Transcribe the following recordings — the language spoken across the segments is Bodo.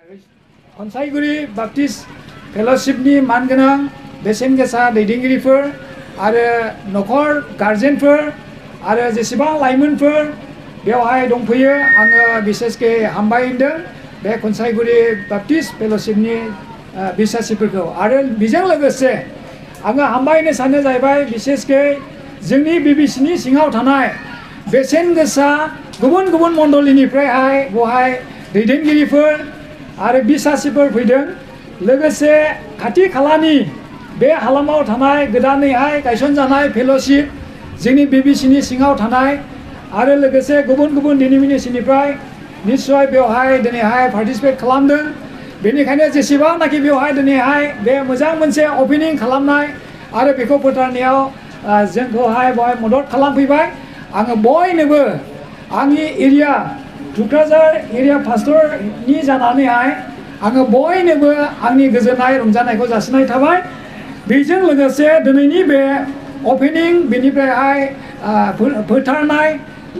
खनसायगुरि बाप्टिस्ट फेल'शिपनि मानगोनां बेसेन गोसा दैदेनगिरिफोर आरो नखर गार्जेनफोर आरो जेसेबां लाइमोनफोर बेवहाय दंफैयो आङो बिसेसके हामबाय होनदों बे खनसायगुरि बाप्टिस्ट फेल'शिपनि बिसासिफोरखौ आरो बेजों लोगोसे आङो हामबाय होनो सानो जाहैबाय बिसेसके जोंनि बिबिसिनि सिङाव थानाय बेसेन गोसा गुबुन गुबुन मण्डलिनिफ्रायहाय बहाय दैदेनगिरिफोर आरो बिसासिफोर फैदों लोगोसे खाथि खालानि बे हालामाव थानाय गोदानैहाय गायसनजानाय फेल'शिप जोंनि बिबिसिनि सिङाव थानाय आरो लोगोसे गुबुन गुबुन डिनोमिनेसननिफ्राय निश्चय बेवहाय दिनैहाय पार्टिसिपेट खालामदों बेनिखायनो जेसेबांनाखि बेवहाय दिनैहाय बे मोजां मोनसे अपेनिं खालामनाय आरो बेखौ फोथारनायाव जोंखौहाय बेवहाय मदद खालामफैबाय आङो बयनोबो आंनि एरिया टुक्राझार एरिया पास्टरनि जानानैहाय आङो बयनोबो आंनि गोजोननाय रंजानायखौ जासिनाय थाबाय बेजों लोगोसे दिनैनि बे अपेनिं बेनिफ्रायहाय फोथारनाय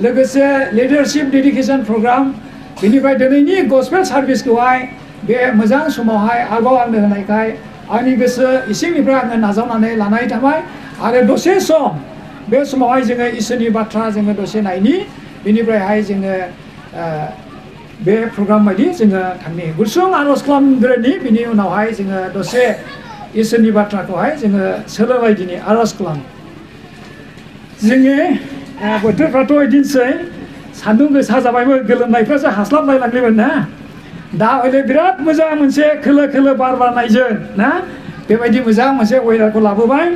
लोगोसे लिडारशिप डेडिकेशन प्रग्राम बेनिफ्राय दिनैनि गस्पेल सार्भिसखौहाय बे मोजां समावहाय आरोबाव आंनो होनायखाय आंनि गोसो इसिंनिफ्राय आङो नाजावनानै लानाय थाबाय आरो दसे सम बे समावहाय जोङो इसोरनि बाथ्रा जोङो दसे नायनि बेनिफ्रायहाय जोङो बे प्रग्राम बायदि जोङो थांनि गुसुं आर'ज खालामग्रोनि बिनि उनावहाय जोङो दसे इसोरनि बाथ्राखौहाय जोङो सोलोंलायदिनि आर'ज खालाम जोङो बोथोरफ्राथ' बिदिनोसै सान्दुं गोसा जाबायमोन गोलोमनायफ्रासो हास्लाबलायलांलायमोन ना दा हले बिराद मोजां मोनसे खोलो खोलो बार बारनायजों ना बेबायदि मोजां मोनसे वेदारखौ लाबोबाय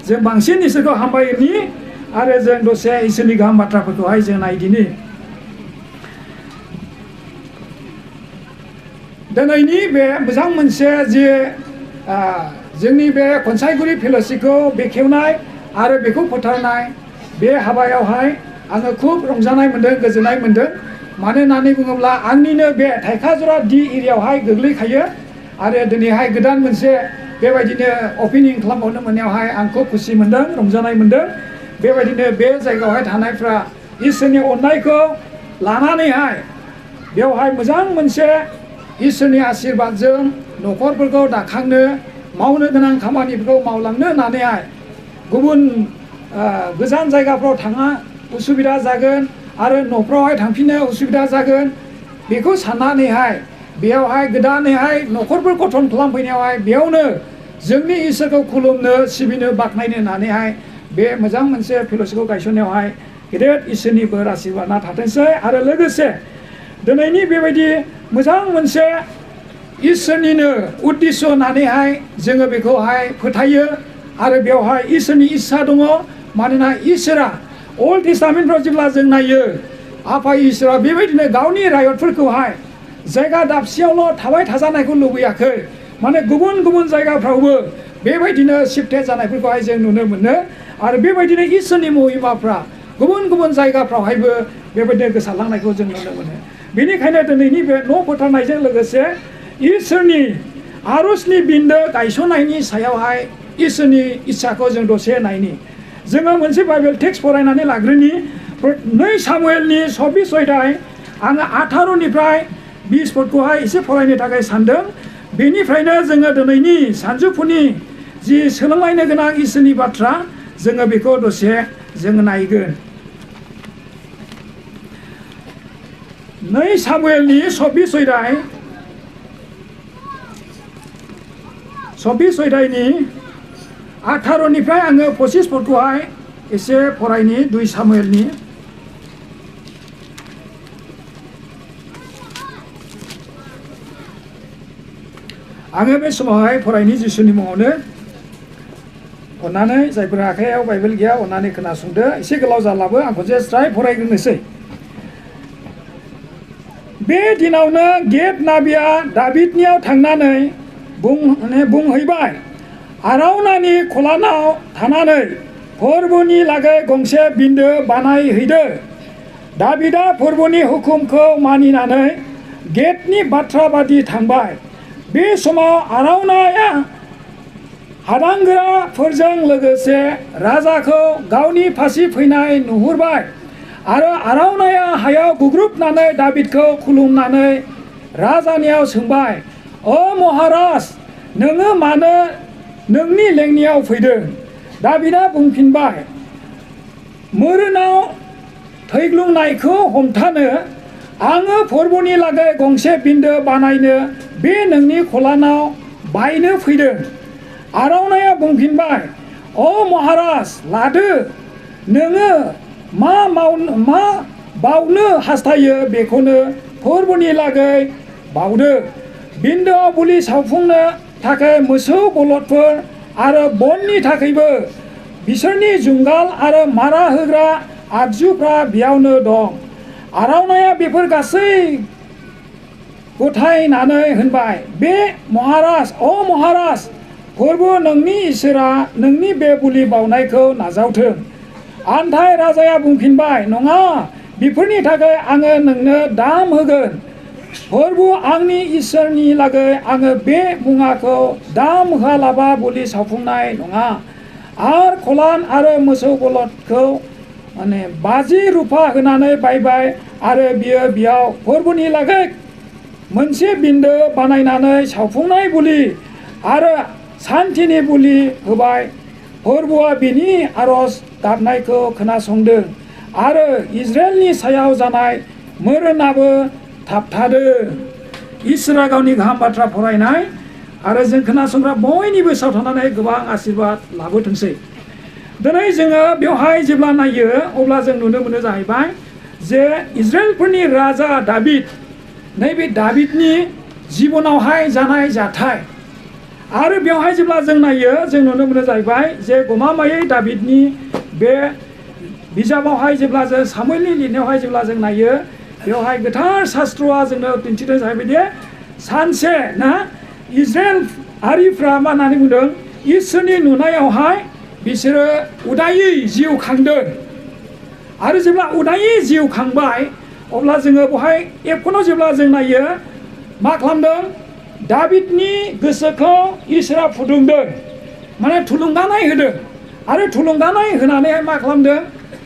जों बांसिन इसोरखौ हामबायनि आरो जों दसे इसोरनि गाहाम बाथ्राफोरखौहाय जों नायदिनि दिनैनि बे मोजां मोनसे जे जोंनि बे खनसायगुरि फेल'शिपखौ बेखेवनाय आरो बेखौ फोथारनाय बे हाबायावहाय आङो खुब रंजानाय मोन्दों गोजोननाय मोन्दों मानो होननानै बुङोब्ला आंनिनो बे थाइखाजरा डि एरियायावहाय गोग्लैखायो आरो दिनैहाय गोदान मोनसे बेबायदिनो अपेनिं खालामबावनो मोननायावहाय आं खुब खुसि मोन्दों रंजानाय मोन्दों बेबायदिनो बे जायगायावहाय थानायफ्रा इसोरनि अननायखौ लानानैहाय बेवहाय मोजां मोनसे इसोरनि आशीर्बादजों न'खरफोरखौ दाखांनो मावनो गोनां खामानिफोरखौ मावलांनो होननानैहाय गुबुन गोजान जायगाफ्राव थाङा उसुबिदा जागोन आरो न'फ्रावहाय थांफिननो उसुबिदा जागोन बेखौ साननानैहाय बेयावहाय गोदानैहाय न'खरफोर गठन खालामफैनायावहाय बेयावनो जोंनि इसोरखौ खुलुमनो सिबिनो बाख्नायनो होननानैहाय बे मोजां मोनसे फेल'शिपखौ गायसननायावहाय गेदेर इसोरनि बोर आशीर्बादआ थाथोंसै आरो लोगोसे दिनैनि बेबायदि मोजां मोनसे इसोरनिनो उद्देश्य होननानैहाय जोङो बेखौहाय फोथायो आरो बेवहाय इसोरनि इस्सा दङ मानोना इसोरा अल्ड टेस्टामेन्टफ्राव जेब्ला जों नायो आफा इसोरा बेबायदिनो गावनि रायतफोरखौहाय जायगा दाबसेयावल' थाबाय थाजानायखौ लुबैयाखै माने गुबुन गुबुन जायगाफ्रावबो बेबायदिनो शिफ्टेड जानायफोरखौहाय जों नुनो मोनो आरो बेबायदिनो इसोरनि महिमाफ्रा गुबुन गुबुन जायगाफ्रावहायबो बेबायदिनो गोसारलांनायखौ जों नुनो मोनो बेनिखायनो दिनैनि बे न' फोथारनायजों लोगोसे इसोरनि आर'जनि बिन्दो गायसननायनि सायावहाय इसोरनि इस्साखौ जों दसे नायनि जोङो मोनसे बाइबेल टेक्स्ट फरायनानै लाग्रोनि 2 सामुएलनि 24 अध्याय आङो 18निफ्राय 20 पदखौहाय एसे फरायनो थाखाय सानदों बेनिफ्रायनो जोङो दिनैनि सानजौफुनि जि सोलोंलायनो गोनां इसोरनि बाथ्रा जोङो बेखौ दसे जों नायगोन 2 सामुएलनि 24 अध्यायनि 18निफ्राय आङो 25 पदखौहाय एसे फरायनि 2 सामुएलनि आङो बे समावहाय फरायनि जिसुनि मुङावनो अन्नानै जायफोरा आखायाव बाइबेल गैया अन्नानै खोनासंदो एसे गोलाव जाब्लाबो आं खनसे स्राय फरायग्रोनोसै बे दिनावनो गेद नाबिया दाबिदनियाव थांनानै बुंहैबाय आराउनानि खलानाव थानानै फोरबोनि लागै गंसे बिन्दो बानायहैदो दाबिदा फोरबोनि हुकुमखौ मानिनानै गेदनि बाथ्रा बादि थांबाय बे समाव आराउनाया हादांगोराफोरजों लोगोसे राजाखौ गावनि फारसे फैनाय नुहुरबाय आरो आराउनाया हायाव गुग्रुबनानै दाबिदखौ खुलुमनानै राजानियाव सोंबाय, अ महाराज नोङो मानो नोंनि लेंनायाव फैदों? दाबिदा बुंफिनबाय, मोरोनाव थैग्लुंनायखौ हमथानो आङो फोरबोनि लागै गंसे बिन्दो बानायनो बे नोंनि खलानाव बायनो फैदों। आरावनाया बुंफिनबाय, अ महाराज लादो, नोङो मा बावनो हास्थायो बेखौनो फोरबोनि लागै बावदो। बिन्दोआव बुलि सावफुंनो थाखाय मोसौ बलदफोर आरो बननि थाखायबो बिसोरनि जुंगाल आरो मारा होग्रा आगजुफ्रा बेयावनो दं। आरावनाया बेफोर गासै गथायनानै होनबाय, बे महाराज, अ महाराज, फोरबो नोंनि इसोरा नोंनि बे बुलि बावनायखौ नाजावथों। आन्थाय राजाया बुंफिनबाय, नङा, बेफोरनि थाखाय आङो नोंनो दाम होगोन। फोरबो आंनि इसोरनि लागै आङो बे मुवाखौ दाम होआलाबा बुलि सावफुंनाय नङा। आर खलान आरो मोसौ बलदखौ 50 रुपा होनानै बायबाय आरो बियो बेयाव फोरबोनि लागै मोनसे बिन्दो बानायनानै सावफुंनाय बुलि आरो सान्थिनि बुलि होबाय। फोरबोआ बिनि आरज गाबनायखौ खोनासंदों आरो इजराइलनि सायाव जानाय मोरोनाबो थाबथादों। इसोरा गावनि गाहाम बाथ्रा फरायनाय आरो जों खोनासंग्रा बयनिबो सायाव थानानै गोबां आशीर्बाद लाबोथोंसै। दिनै जोङो बेवहाय जेब्ला नायो अब्ला जों नुनो मोनो जाहैबाय जे इजराइलफोरनि राजा दाबिद, नैबे दाबिदनि जिबनावहाय जानाय जाथाय आरो बेवहाय जेब्ला जों नायो जों नुनो मोनो जाहैबाय जे गमामायै दाबिदनि बे बिजाबावहाय जेब्ला जों सामुएलनि लिरनायावहाय जेब्ला जों नायो बेवहाय गोथार शास्त्रआ जोंनो दिन्थिदों जाहैबाय दे सानसे ना इजराइल हारिफ्रा मा होननानै बुंदों, इसोरनि नुनायावहाय बिसोरो उदायै जिउ खांदों आरो जेब्ला उदायै जिउ खांबाय अब्ला जोङो बेवहाय एफोनाव जेब्ला जों नायो मा खालामदों, दाबिदनि गोसोखौ इसोरा फुदुंदों, माने थुलुंगानाय होदों आरो थुलुंगानाय होनानैहाय मा खालामदों,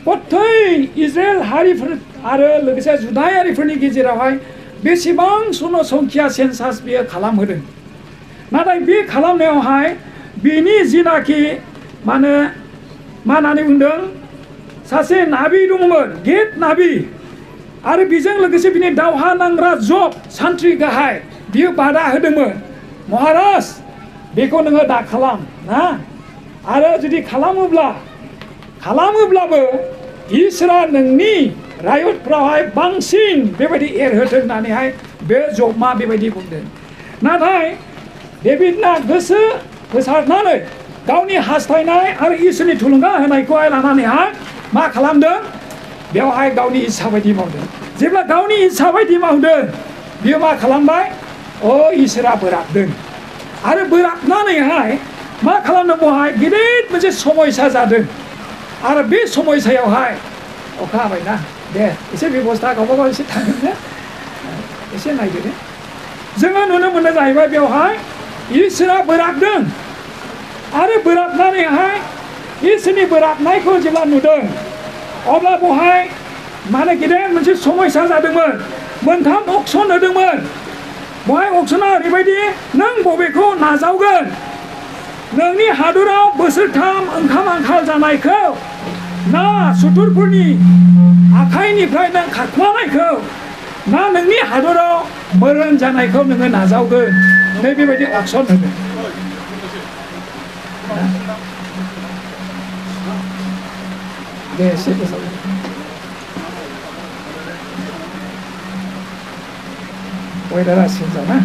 गथै इजराइल हारिफोर आरो लोगोसे जुदायारिफोरनि गेजेरावहाय बेसेबां जनसंख्या सेन्सास बियो खालामहोदों। नाथाय बे खालामनायावहाय बिनि जिनाखि मा होननानै बुंदों, सासे नाबि दंमोन, गेट नाबि, आरो बेजों लोगोसे बिनि दावहा नांग्रा जब सान्थ्रि गाहाय बियो बादा होदोंमोन, महाराज बेखौ नोङो दा खालाम ना, आरो जुदि खालामोब्लाबो इसोरा नोंनि रायतफ्रावहाय बांसिन बेबायदि एरहोथों होननानैहाय बे जबमा बेबायदि बुंदों। नाथाय डेभिडना गोसो होसारनानै गावनि हास्थायनाय आरो इसोरनि थुलुंगा होनायखौहाय लानानैहाय मा खालामदों, बेवहाय गावनि इच्छा बायदि मावदों। जेब्ला गावनि इच्छा बायदि मावदों बियो मा खालामबाय, इसोरा बोराबदों आरो बोराबनानैहाय मा खालामदों, बेवहाय गिदिर मोनसे समयसा जादों आरो बे समयसायावहाय अखा हाबायना, दे एसे बेबस्था गावबा गाव एसे थांनो एसे नायदो दे। जोङो नुनो मोनो जाहैबाय बेवहाय इसोरा बोराबदों आरो बोराबनानैहाय इसोरनि बोराबनायखौ जेब्ला नुदों अब्ला बेवहाय माने गिदिर मोनसे समयसा जादोंमोन। 3 अक्सन होदोंमोन। बेवहाय अक्सना ओरैबायदि, नों बबेखौ नाजावगोन, नोंनि हादराव बोसोरथाम ओंखाम आंखाल जानायखौ ना सुथुरफोरनि आखाइनिफ्राय नों खारखुमानायखौ ना नोंनि हादराव मोरोन जानायखौ नोङो नाजावगोन, नै बेबायदि अक्सन होदों। दे एसे वेदारा चेन्ज जाना।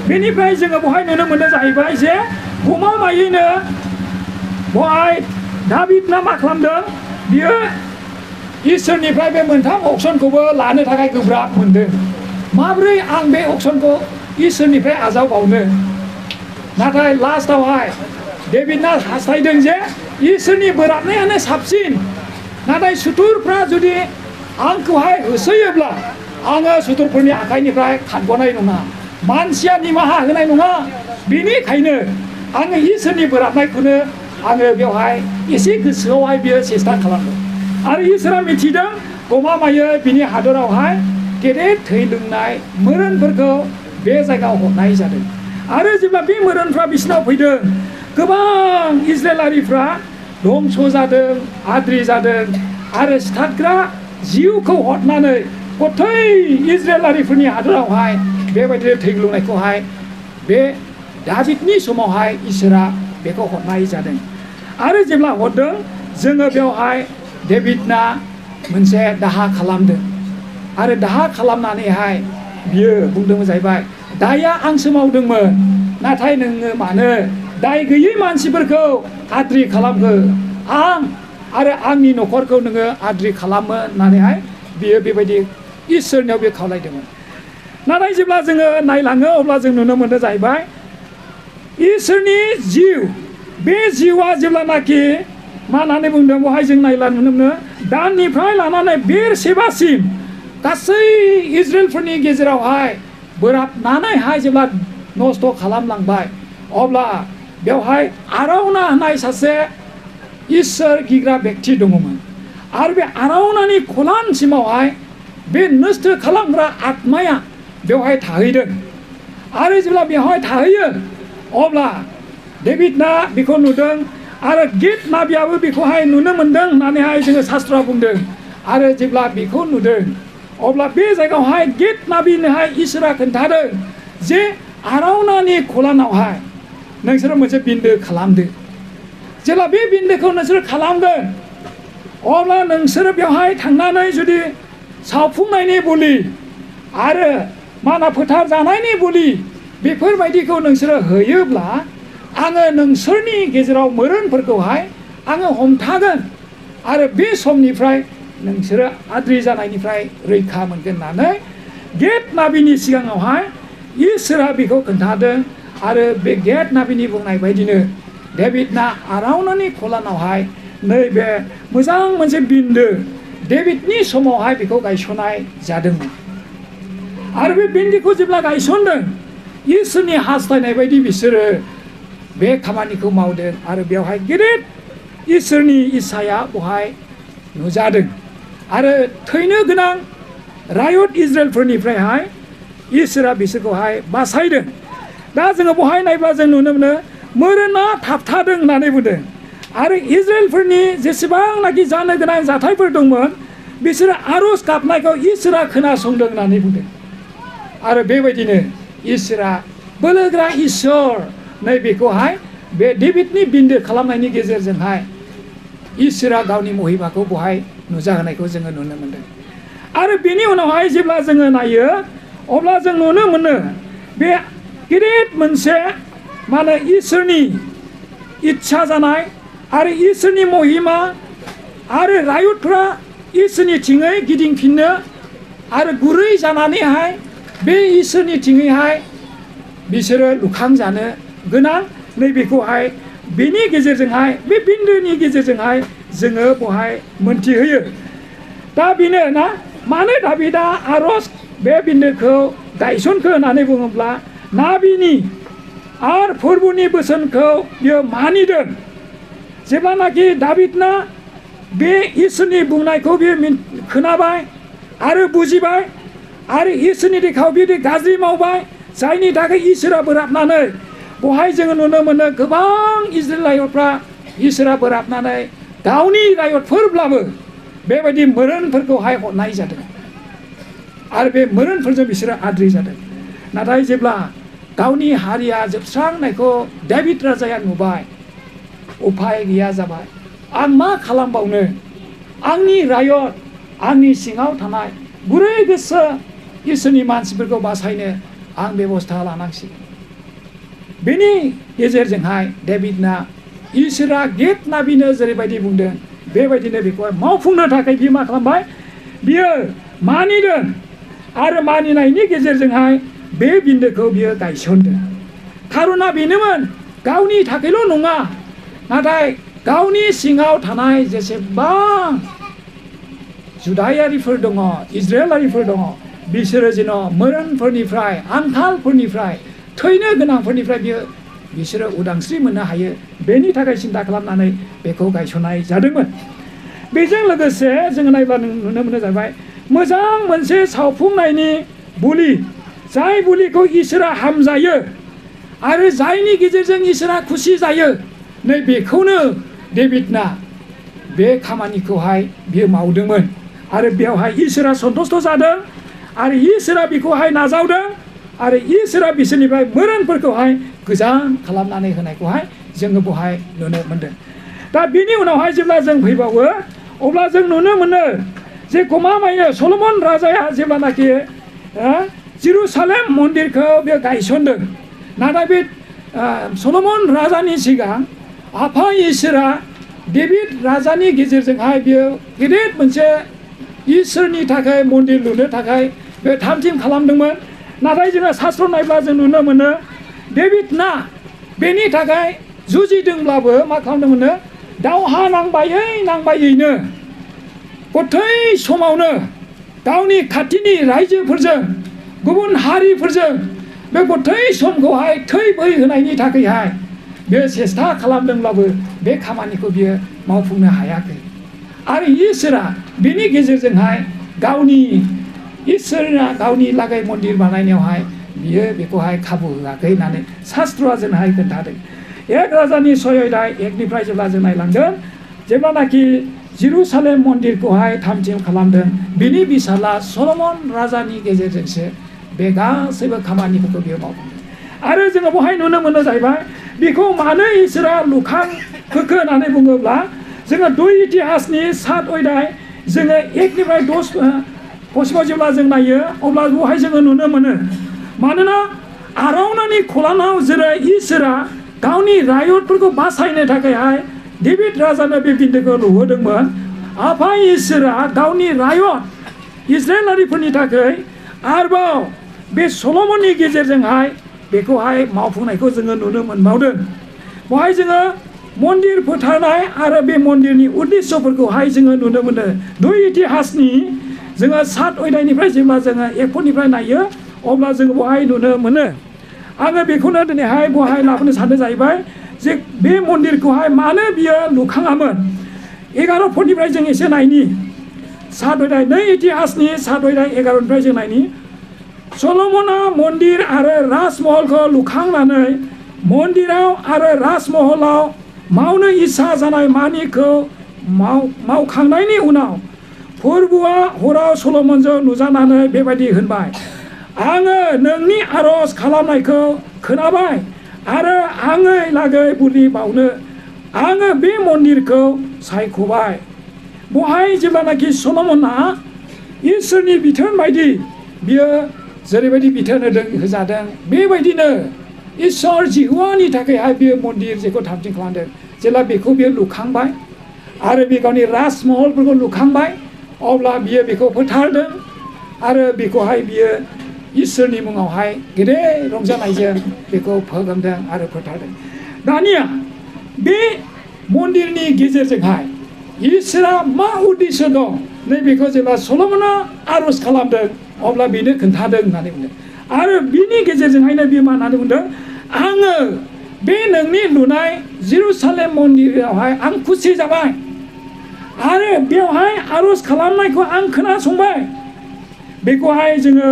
बेनिफ्राय जोङो बेवहाय नुनो मोनो जाहैबाय जे गमामायैनो बेवहाय दाबिदना मा खालामदों, बियो इसोरनिफ्राय बे 3 अक्सनखौबो लानो थाखाय गोब्राब मोनदों। माब्रै आं बे अक्सनखौ इसोरनिफ्राय आजावबावनो। नाथाय लास्टआवहाय डेभिडना हास्थायदों जे इसोरनि बोराबनायानो साबसिन, नाथाय सुथुरफ्रा जुदि आंखौहाय होसोयोब्ला आङो सुथुरफोरनि आखाइनिफ्राय खारग'नाय नङा, मानसिया निमाहा होनाय नङा, बेनिखायनो आङो इसोरनि बोराबनायखौनो आङो बेवहाय एसे गोसोआवहाय बियो सेस्था खालामदों। आरो इसोरा मिथिदों गमामायै बिनि हादरावहाय गेदेर थै लोंनाय मोरोनफोरखौ बे जायगायाव हरनाय जादों आरो जेब्ला बे मोरोनफ्रा बिसिनाव फैदों गोबां इजराइलारिफ्रा दंस जादों आद्रि जादों आरो सिथारग्रा जिउखौ हरनानै गथै इजराइलारिफोरनि हादरावहाय बेबायदिनो थै लोंनायखौहाय बे दाबिदनि समावहाय इसोरा बेखौ हरनाय जादों आरो जेब्ला हरदों जोङो बेवहाय डेभिडना मोनसे दाहा खालामदों आरो दाहा खालामनानैहाय बियो बुंदोंमोन जाहैबाय दाया आंसो मावदोंमोन नाथाय नोङो मानो दाय गैयै मानसिफोरखौ आद्रि खालामखो आं आरो आंनि न'खरखौ नोङो आद्रि खालामो होननानैहाय बियो बेबायदि इसोरनियाव बे खावलायदोंमोन नाथाय जेब्ला जोङो नायलाङो अब्ला जों नुनो मोनो जाहैबाय इसोरनि जिउ बे जिउआ जेब्लानाखि मा होननानै बुंदों बेवहाय जों नायला नुनो मोनो दाननिफ्राय लानानै बेरसेबासिम गासै इजराइलफोरनि गेजेरावहाय बोराबनानैहाय जेब्ला नस्थ' खालामलांबाय अब्ला बेवहाय आरावना होननाय सासे इसोर गिग्रा बेक्ति दङमोन आरो बे आरावनानि खलानसिमावहाय बे नस्थ' खालामग्रा आत्माया बेवहाय थाहैदों आरो जेब्ला बेवहाय थाहैयो अब्ला डेभिडना बेखौ नुदों आरो गेट नाबियाबो बेखौहाय नुनो मोनदों होननानैहाय जोङो शास्त्रआ बुंदों आरो जेब्ला बेखौ नुदों अब्ला बे जायगायावहाय गेट नाबिनोहाय इसोरा खोन्थादों जे आरावनानि खलानावहाय नोंसोरो मोनसे बिन्दो खालामदो जेब्ला बे बिन्दोखौ नोंसोरो खालामगोन अब्ला नोंसोरो बेवहाय थांनानै जुदि सावफुंनायनि बोलि आरो मा होनो फोथार जानायनि बोलि बेफोरबायदिखौ नोंसोरो होयोब्ला आङो नोंसोरनि गेजेराव मोरोनफोरखौहाय आङो हमथागोन आरो बे समनिफ्राय नोंसोरो आद्रि जानायनिफ्राय रैखा मोनगोन होननानै गेट नाबिनि सिगाङावहाय इसोरा बेखौ खोन्थादों आरो बे गेट नाबिनि बुंनाय बायदिनो डेभिडना आरावनानि खलानावहाय नैबे मोजां मोनसे बिन्दो डेभिडनि समावहाय बेखौ गायसननाय जादोंमोन आरो बे बिन्दोखौ जेब्ला गायसनदों इसोरनि हास्थायनाय बायदि बिसोरो बे खामानिखौ मावदों आरो बेवहाय गेदेर इसोरनि इसाया बेवहाय नुजादों आरो थैनो गोनां रायत इजराइलफोरनिफ्रायहाय इसोरा बिसोरखौहाय बासायदों दा जोङो बेवहाय नायब्ला जों नुनो मोनो मोरोना थाबथादों होननानै बुंदों आरो इजराइलफोरनि जेसेबांनाखि जानो गोनां जाथायफोर दंमोन बिसोरो आरज गाबनायखौ इसोरा खोनासंदों होननानै बुंदों आरो बेबायदिनो इसोरा बोलोग्रा इसोर नै बेखौहाय बे डेभिडनि बिन्दो खालामनायनि गेजेरजोंहाय इसोरा गावनि महिमाखौ बेवहाय नुजाहोनायखौ जोङो नुनो मोनदों आरो बेनि उनावहाय जेब्ला जोङो नायो अब्ला जों नुनो मोनो बे गिदिर मोनसे मा होनो इसोरनि इच्छा जानाय आरो इसोरनि महिमा आरो रायतफ्रा इसोरनि थिङै गिदिंफिननो आरो गुरै जानानैहाय बे इसोरनि थिङैहाय बिसोरो लुखांजानो गोनां नैबेखौहाय बेनि गेजेरजोंहाय बे बिन्दोनि गेजेरजोंहाय जोङो बेवहाय मोनथिहोयो दा बेनो ना मानो दाबिदा आरज बे बिन्दोखौ गायसनखो होननानै बुङोब्ला नाबिनि आरो फोरबोनि बोसोनखौ बियो मानिदों जेब्लानाखि दाबिदना बे इसोरनि बुंनायखौ बियो खोनाबाय आरो बुजिबाय आरो इसोरनि देखाव बिदि गाज्रि मावबाय जायनि थाखाय इसोरा बोराबनानै बेवहाय जोङो नुनो मोनो गोबां इजराइल रायतफ्रा इसोरा बोराबनानै गावनि रायतफोरब्लाबो बेबायदि मोरोनफोरखौहाय हरनाय जादों आरो बे मोरोनफोरजों बिसोरो आद्रि जादों नाथाय जेब्ला गावनि हारिया जोबस्रांनायखौ डेभिड राजाया नुबाय उफाय गैया जाबाय आं मा खालामबावनो आंनि रायत आंनि सिङाव थानाय गुरै गोसो इसोरनि मानसिफोरखौ बासायनो आं बेबस्था लानांसिगोन बेनि गेजेरजोंहाय डेभिडना इसोरा गेट नाबिनो जेरैबायदि बुंदों बेबायदिनो बेखौहाय मावफुंनो थाखाय बियो मा खालामबाय बियो मानिदों आरो मानिनायनि गेजेरजोंहाय बे बिन्दोखौ बियो गायसनदों खारना बेनोमोन गावनि थाखायल' नङा नाथाय गावनि सिङाव थानाय जेसेबां जुदायारिफोर दङ इजराइलारिफोर दङ बिसोरो जेन' मोरोनफोरनिफ्राय आंखालफोरनिफ्राय थैनो गोनांफोरनिफ्राय बिसोरो उदांस्रि मोननो हायो बेनि थाखाय सिन्था खालामनानै बेखौ गायसननाय जादोंमोन बेजों लोगोसे जोङो नायब्ला नुनो मोनो जाहैबाय मोजां मोनसे सावफुंनायनि बुलि जाय बुलिखौ इसोरा हामजायो आरो जायनि गेजेरजों इसोरा खुसि जायो नै बेखौनो डेभिडना बे खामानिखौहाय बियो मावदोंमोन आरो बेवहाय इसोरा सन्तुष्ट जादों आरो इसोरा बेखौहाय नाजावदों आरो इसोरा बिसोरनिफ्राय मोरोनफोरखौहाय गोजान खालामनानै होनायखौहाय जोङो बेवहाय नुनो मोनदों। दा बिनि उनावहाय जेब्ला जों फैबावो अब्ला जों नुनो मोनो जे गमामायै सलमन राजाया जेब्लानाखि जेरुसालेम मन्दिरखौ बे गायसनदों नाथाय बे सलमन राजानि सिगां आफा इसोरा डेभिड राजानि गेजेरजोंहाय बियो गिदिर मोनसे इसोरनि थाखाय मन्दिर लुनो थाखाय बे थामथिम खालामदोंमोन। नाथाय जोङो शास्त्र नायब्ला जों नुनो मोनो डेभिडना बेनि थाखाय जुजिदोंब्लाबो मा खालामदोंमोननो दावहा नांबायैनो गथै समावनो गावनि खाथिनि रायजोफोरजों गुबुन हारिफोरजों बे गथै समखौहाय थै बोहैहोनायनि थाखायहाय बे सेस्था खालामदोंब्लाबो बे खामानिखौ बियो मावफुंनो हायाखै आरो इसोरा बेनि गेजेरजोंहाय इसोरा गावनि लागै मन्दिर बानायनायावहाय बियो बेखौहाय खाबु होआखै होननानै शास्त्रआ जोंहाय खोन्थादों। एक राजानि 6 अध्याय 1निफ्राय जेब्ला जों नायलांदों जेब्लानाखि जेरुसालेम मन्दिरखौहाय थामथिम खालामदों बिनि बिसाला सलमन राजानि गेजेरजोंसो बे गासैबो खामानिफोरखौ बियो मावफुंदों आरो जोङो बेवहाय नुनो मोनो जाहैबाय बेखौ मानो इसोरा लुखांहोखो होननानै बुङोब्ला जोङो 2 इतिहासनि 7 अध्याय जोङो 1निफ्राय 10 पसिमाव जेब्ला जों नायो अब्ला बेवहाय जोङो नुनो मोनो मानोना आरावनानि खलानाव जेरै इसोरा गावनि रायतफोरखौ बासायनो थाखायहाय डेभिड राजानो बे बिन्दोखौ लुहोदोंमोन आफा इसोरा गावनि रायत इजराइलारिफोरनि थाखाय आरोबाव बे सलमननि गेजेरजोंहाय बेखौहाय मावफुंनायखौ जोङो नुनो मोनबावदों। बेवहाय जोङो मन्दिर फोथारनाय आरो बे मन्दिरनि उद्देश्यफोरखौहाय जोङो नुनो मोनो 2 इतिहासनि जोङो 7 अध्यायनिफ्राय जेब्ला जोङो 1 पदनिफ्राय नायो अब्ला जोङो बेवहाय नुनो मोनो। आङो बेखौनो दिनैहाय बेवहाय लाबोनो सानदों जाहैबाय जे बे मन्दिरखौहाय मानो बियो लुखाङामोन 11 पदनिफ्राय जों एसे नायनि 7 अध्याय 2 इतिहासनि 7 अध्याय 11निफ्राय जों नायनि सलमना मन्दिर आरो राजमहलखौ लुखांनानै मन्दिराव आरो राजमहलाव मावनो इस्सा जानाय मानिखौ मावखांनायनि उनाव फोरबुआ हराव सलमनजों नुजानानै बेबायदि होनबाय आङो नोंनि आरज खालामनायखौ खोनाबाय आरो आङै लागै बुलि बावनो आङो बे मन्दिरखौ सायख'बाय। बेवहाय जेब्लानाखि सलमना इसोरनि बिथोन बायदि बियो जेरैबायदि बिथोन होजादों बेबायदिनो इसोर जिहुवानि थाखायहाय बियो मन्दिर जेखौ थामथिम खालामदों जेब्ला बेखौ बियो लुखांबाय आरो बे गावनि राजमहलफोरखौ लुखांबाय अब्ला बियो बेखौ फोथारदों आरो बेखौहाय बियो इसोरनि मुङावहाय गेदेर रंजानायजों बेखौ फोगोमदों आरो फोथारदों। दानिया बे मन्दिरनि गेजेरजोंहाय इसोरा मा उद्देश्य दं नैबेखौ जेब्ला सलमना आरज खालामदों अब्ला बेनो खोन्थादों होननानै बुंदों आरो बिनि गेजेरजोंहायनो बियो मा होननानै बुंदों आङो बे नोंनि लुनाय जेरुसालेम मन्दिरावहाय आं खुसि जाबाय आरो बेवहाय आरज खालामनायखौ आं खोनासंबाय। बेखौहाय जोङो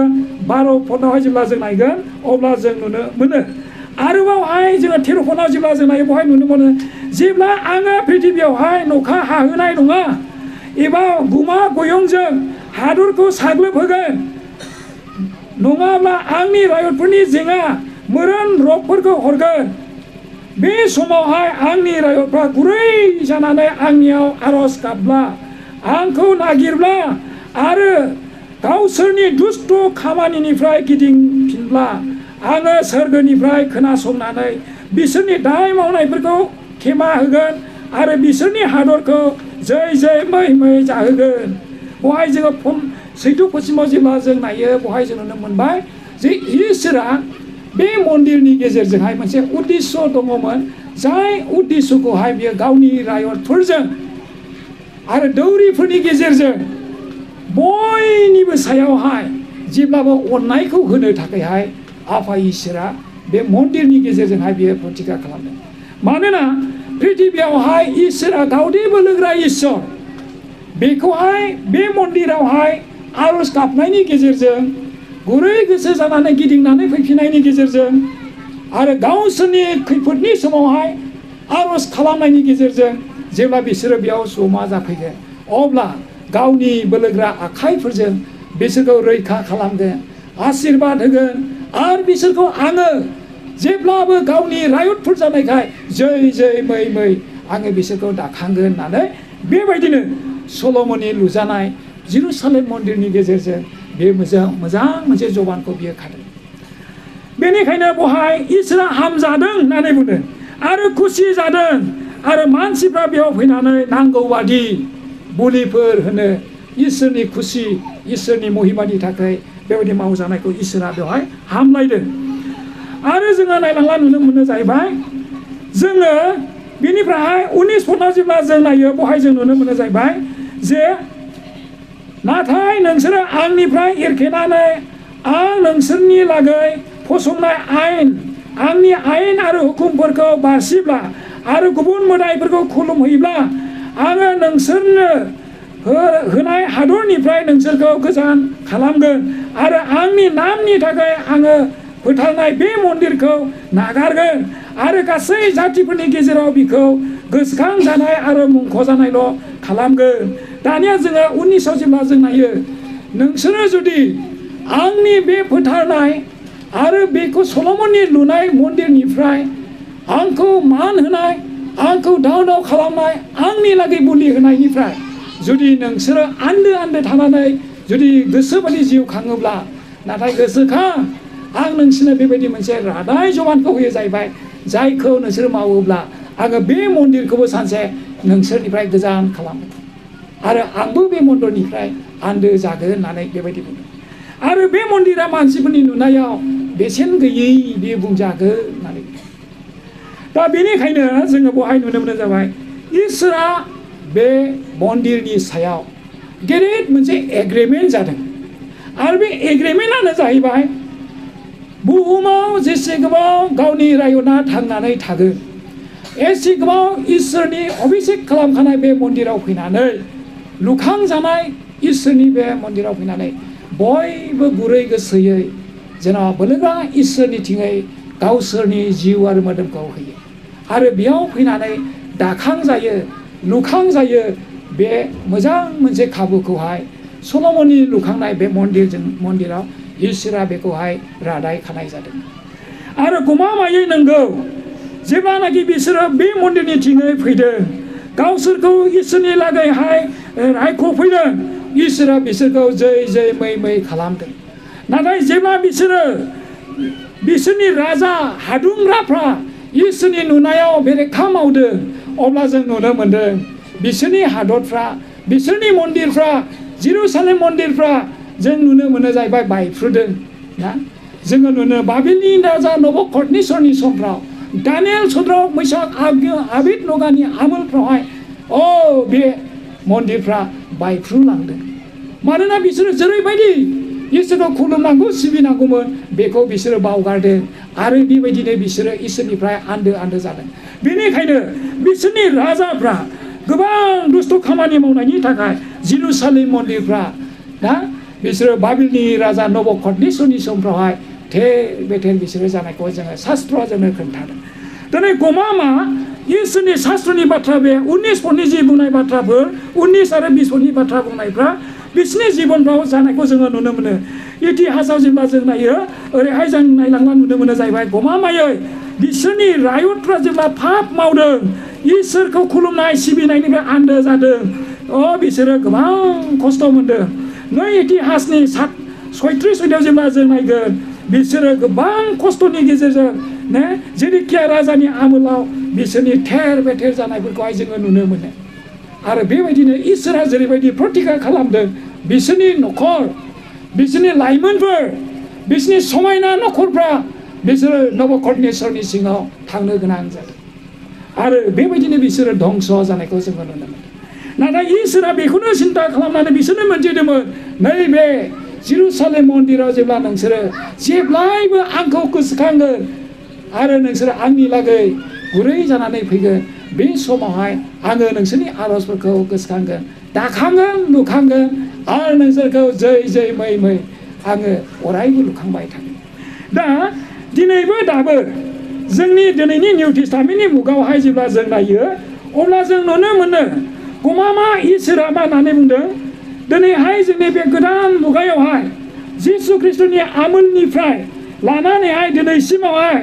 12 पदआवहाय जेब्ला जों नायगोन अब्ला जों नुनो मोनो आरोबावहाय जोङो 13 पदआव जेब्ला जों नायो बेवहाय नुनो मोनो जेब्ला आङो पृथिबियावहाय नखा हाहोनाय नङा एबा गुमा गयंजों हादरखौ साग्लोबहोगोन नङाब्ला आंनि रायतफोरनि जेङा मोरोन रगफोरखौ हरगोन बे समावहाय आंनि रायतफ्रा गुरै जानानै आंनियाव आरज गाबब्ला आंखौ नागिरब्ला आरो गावसोरनि दुष्ट खामानिनिफ्राय गिदिंफिनब्ला आङो सोरगोनिफ्राय खोनासंनानै बिसोरनि दाय मावनायफोरखौ खेमा होगोन आरो बिसोरनि हादरखौ जै मै जाहोगोन। बेवहाय जोङो सैथो पसिमाव जेब्ला जों नायो बेवहाय जों नुनो मोनबाय जे इसोरा बे मन्दिरनि गेजेरजोंहाय मोनसे उद्देश्य दङमोन जाय उद्देश्यखौहाय बियो गावनि रायतफोरजों आरो दौरिफोरनि गेजेरजों बयनिबो सायावहाय जेब्लाबो अननायखौ होनो थाखायहाय आफा इसोरा बे मन्दिरनि गेजेरजोंहाय बियो प्रतिज्ञा खालामदों। मानोना पृथिबियावहाय इसोरा दावदै बोलोग्रा इसोर बेखौहाय बे मन्दिरावहाय आरज गाबनायनि गेजेरजों गुरै गोसो जानानै गिदिंनानै फैफिननायनि गेजेरजों आरो गावसोरनि खैफोदनि समावहाय आरज खालामनायनि गेजेरजों जेब्ला बिसोरो बेयाव जमा जाफैगोन अब्ला गावनि बोलोग्रा आखाइफोरजों बिसोरखौ रैखा खालामगोन आशीर्बाद होगोन आरो बिसोरखौ आङो जेब्लाबो गावनि रायतफोर जानायखाय जै जै मै मै आङो बिसोरखौ दाखांगोन होननानै बेबायदिनो सल'मननि लुजानाय जेरुसालेम मन्दिरनि गेजेरजों बे मोजां मोनसे जबानखौ बियो खादों बेनिखायनो बहाय इसोरा हामजादों होननानै बुंदों आरो खुसि जादों आरो मानसिफ्रा बेयाव फैनानै नांगौ बादि बुलिफोर होनो इसोरनि खुसि इसोरनि महिमानि थाखाय बेबायदि मावजानायखौ इसोरा बेवहाय हामलायदों आरो जोङो नायलांला नुनो मोनो जाहैबाय जोङो बेनिफ्राय 19 पदआव जेब्ला जों नायो बहाय जों नुनो मोनो जाहैबाय जे नाथाय नोंसोरो आंनिफ्राय एरखेनानै आं नोंसोरनि लागै फसंनाय आंनि आयेन आरो हुकुमफोरखौ बारसिब्ला आरो गुबुन मोदायफोरखौ खुलुमहैब्ला आङो नोंसोरनो होनाय हादरनिफ्राय नोंसोरखौ गोजान खालामगोन आरो आंनि नामनि थाखाय आङो फोथारनाय बे मन्दिरखौ नागारगोन आरो गासै जातिफोरनि गेजेराव बिखौ गोसोखां जानाय आरो मुंख'जानायल' खालामगोन दानिया जोङो 19आव जेब्ला जों नायो नोंसोरो जुदि आंनि बे फोथारनाय आरो बेखौ सल'मननि लुनाय मन्दिरनिफ्राय आंखौ मान होनाय आंखौ दाव दाव खालामनाय आंनि लागै बुलि होनायनिफ्राय जुदि नोंसोरो आन्दो थानानै जुदि गोसोबादि जिउ खाङोब्ला नाथाय गोसोखां आं नोंसोरनो बेबायदि मोनसे रादाय जबानखौ होयो जाहैबाय जायखौ नोंसोर मावोब्ला आङो बे मन्दिरखौबो सानसे नोंसोरनिफ्राय गोजान खालामो आरो आंबो बे मन्दिरनिफ्राय आन्दो जागोन होननानै बेबायदि बुंदों आरो बे मन्दिरा मानसिफोरनि नुनायाव बेसेन गैयै बे बुंजागोन होननानै दा बेनिखायनो जोङो बहाय नुनो मोनो जाबाय इसोरा बे मन्दिरनि सायाव गेदेर मोनसे एग्रिमेन्ट जादों आरो बे एग्रिमेन्टआनो जाहैबाय बुहुमाव जेसे गोबाव गावनि रायना थांनानै थागोन एसे गोबाव इसोरनि अभिषेक खालामखानाय बे मन्दिराव फैनानै लुखांजानाय इसोरनि बे मन्दिराव फैनानै बयबो गुरै गोसोयै जेन' बोलोग्रा इसोरनिथिङै गावसोरनि जिउ आरो मोदोमखौ होयो आरो बेयाव फैनानै दाखांजायो लुखांजायो बे मोजां मोनसे खाबुखौहाय सल'मननि लुखांनाय बे मन्दिराव इसोरा बेखौहाय रादाय खानाय जादों आरो गमामायै नंगौ जेब्लानाखि बिसोरो बे मन्दिरनिथिङै फैदों गावसोरखौ इसोरनि लागैहाय रायख'फैदों इसोरा बिसोरखौ जै जै मै मै खालामदों नाथाय जेब्ला बिसोरो बिसोरनि राजा हादुंग्राफ्रा इसोरनि नुनायाव बेरेखा मावदों अब्ला जों नुनो मोन्दों बिसोरनि हादरफ्रा बिसोरनि मन्दिरफ्रा जेरुसालेम मन्दिरफ्रा जों नुनो मोनो जाहैबाय बायफ्रुदों ना जोङो नुनो बाबिलनि राजा नबुकदनेस्वरनि समफ्राव दानियेल सद्रक मैसाक आबिद नगानि आमोलफ्रावहाय बे मन्दिरफ्रा बायफ्रुलांदों मानोना बिसोरो जेरैबायदि इसोरखौ खुलुमनांगौ सिबिनांगौमोन बेखौ बिसोरो बावगारदों आरो बेबायदिनो बिसोरो इसोरनिफ्राय आन्दो जादों बेनिखायनो बिसोरनि राजाफ्रा गोबां दुस्थ' खामानि मावनायनि थाखाय जेरुसालेम मन्दिरफ्रा दा बिसोरो बाबिलनि राजा नबुकदनेस्वरनि समफ्रावहाय थेर बेथेर बिसोरो जानायखौ जोङो शास्त्रआ जोंनो खोन्थादों दिनै गमामा इसोरनि शास्त्रनि बाथ्रा बे 19 पदनि जि बुंनाय बाथ्राफोर 19 आरो 20 पदनि बाथ्रा बुंनायफ्रा बिसोरनि जिबनफ्राव जानायखौ जोङो नुनो मोनो इतिहासाव जेब्ला जों नायो ओरैहाय जों नायलांना नुनो मोनो जाहैबाय गमामायै बिसोरनि रायतफ्रा जेब्ला पाप मावदों इसोरखौ खुलुमनाय सिबिनायनिफ्राय आन्दो जादों बिसोरो गोबां खस्थ' मोनदों नै इतिहासनि 36 जेब्ला जों नायगोन बिसोरो गोबां खस्थ'नि गेजेरजों जेरिकिया राजानि आमोलाव बिसोरनि थेर बेथेर जानायफोरखौहाय जोङो नुनो मोनो आरो बेबायदिनो इसोरा जेरैबायदि प्रतिखा खालामदों बिसोरनि न'खर बिसोरनि लाइमोनफोर बिसोरनि समायना न'खरफ्रा बिसोरो नबुकदनेस्वरनि सिङाव थांनो गोनां जादों आरो बेबायदिनो बिसोरो धंस जानायखौ जोङो नुनो मोनो नाथाय इसोरा बेखौनो सिन्था खालामनानै बिसोरनो मोनथिदोंमोन नैबे जेरुसालेम मन्दिराव जेब्ला नोंसोरो जेब्लायबो आंखौ गोसोखांगोन आरो नोंसोरो आंनि लागै गुरै जानानै फैगोन बे समावहाय आङो नोंसोरनि आरजफोरखौ गोसोखांगोन दाखांगोन लुखांगोन आरो नोंसोरखौ जै जै मै मै आङो अरायबो लुखांबाय थागोन। दा दिनैबो दाबो जोंनि दिनैनि निउ टेस्टामेन्टनि मुगायावहाय जेब्ला जों नायो अब्ला जों नुनो मोनो गमामा इसोरा मा होननानै बुंदों दिनैहाय जोंनि बे गोदान मुगायावहाय जिसु ख्रिस्ट'नि आमोलनिफ्राय लानानैहाय दिनैसिमावहाय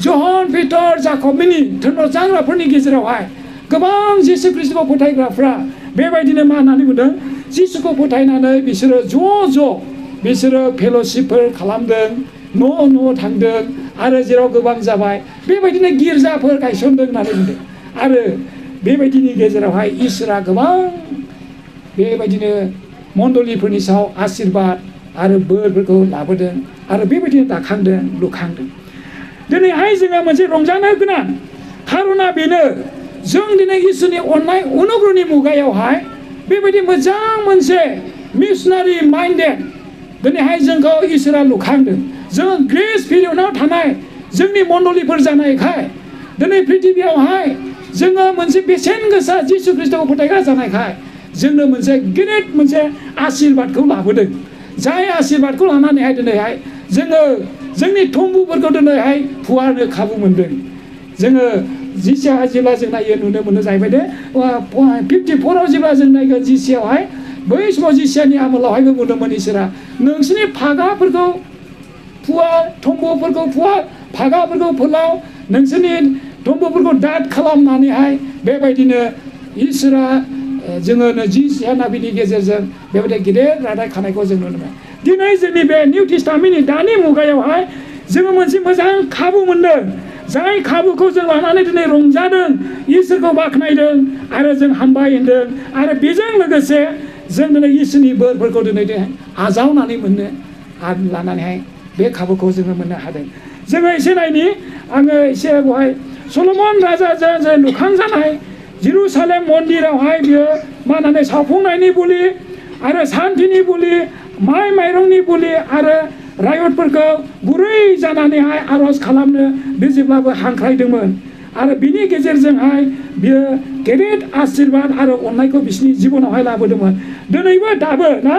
जहन पिटर जाकबनि थोनजाग्राफोरनि गेजेरावहाय गोबां जिसु ख्रिस्ट'खौ फोथायग्राफ्रा बेबायदिनो मा होननानै बुंदों जिसुखौ फोथायनानै बिसोरो ज' ज' बिसोरो फेल'शिपफोर खालामदों, न' न' थांदों आरो जेराव गोबां जाबाय बेबायदिनो गिर्जाफोर गायसनदों होननानै बुंदों। आरो बेबायदिनि गेजेरावहाय इसोरा गोबां बेबायदिनो मण्डलिफोरनि सायाव आशीर्बाद आरो बोरफोरखौ लाबोदों आरो बेबायदिनो दाखांदों लुखांदों। दिनैहाय जोङो मोनसे रंजानो गोनां खार'ना बेनो जों दिनै इसोरनि अननाय अनुग्रहनि मुगायावहाय बेबायदि मोजां मोनसे मिशनारि माइन्डेड दिनैहाय जोंखौ इसोरा लुखांदों। जों ग्रेस पिरियडआव थानाय जोंनि मण्डलिफोर जानायखाय दिनै पृथिबियावहाय जोङो मोनसे बेसेन गोसा जिसु ख्रिस्ट'खौ फोथायग्रा जानायखाय जोंनो मोनसे गिदिर मोनसे आशीर्बादखौ लाबोदों। जाय आशीर्बादखौ लानानैहाय दिनैहाय जोङो जोंनि थम्बुफोरखौ दिनैहाय फुवारनो खाबु मोनदों। जोङो जिसियावहाय जेब्ला जों नायो नुनो मोनो जाहैबाय दे 54आव जेब्ला जों नायगोन जिसियावहाय बै समाव जिसियानि आमोलावहायबो बुंदोंमोन इसोरा नोंसोरनि फागाफोरखौ फुवा थम्बुफोरखौ फुवा फागाफोरखौ फोलाव नोंसोरनि थम्बुफोरखौ दाद खालामनानैहाय बेबायदिनो इसोरा जोङो जिसिया नाबिनि गेजेरजों बेबायदि गेदेर रादाय खानायखौ जों नुनो मोनो। दिनै जोंनि बे निउ टेस्टामेन्टनि दानि मुगायावहाय जोङो मोनसे मोजां खाबु मोनदों। जाय खाबुखौ जों लानानै दिनै रंजादों इसोरखौ बाख्नायदों आरो जों हामबाय होनदों आरो बेजों लोगोसे जों दिनै इसोरनि बोरफोरखौ दिनै आजावनानै मोननो आरो लानानैहाय बे खाबुखौ जोङो मोननो हादों। जोङो एसे नायनि आङो एसे बेवहाय सल'मन राजाजों जे लुखांजानाय जेरुसालेम मन्दिरावहाय बियो मा होननानै सावफुंनायनि बुलि आरो सान्थिनि बुलि माइ माइरंनि बुलि आरो रायतफोरखौ गुरै जानानैहाय आर'ज खालामनो बे जेब्लाबो हांख्रायदोंमोन आरो बिनि गेजेरजोंहाय बियो गेदेर आशीर्बाद आरो अननायखौ बिसोरनि जिबनावहाय लाबोदोंमोन। दिनैबो दाबो ना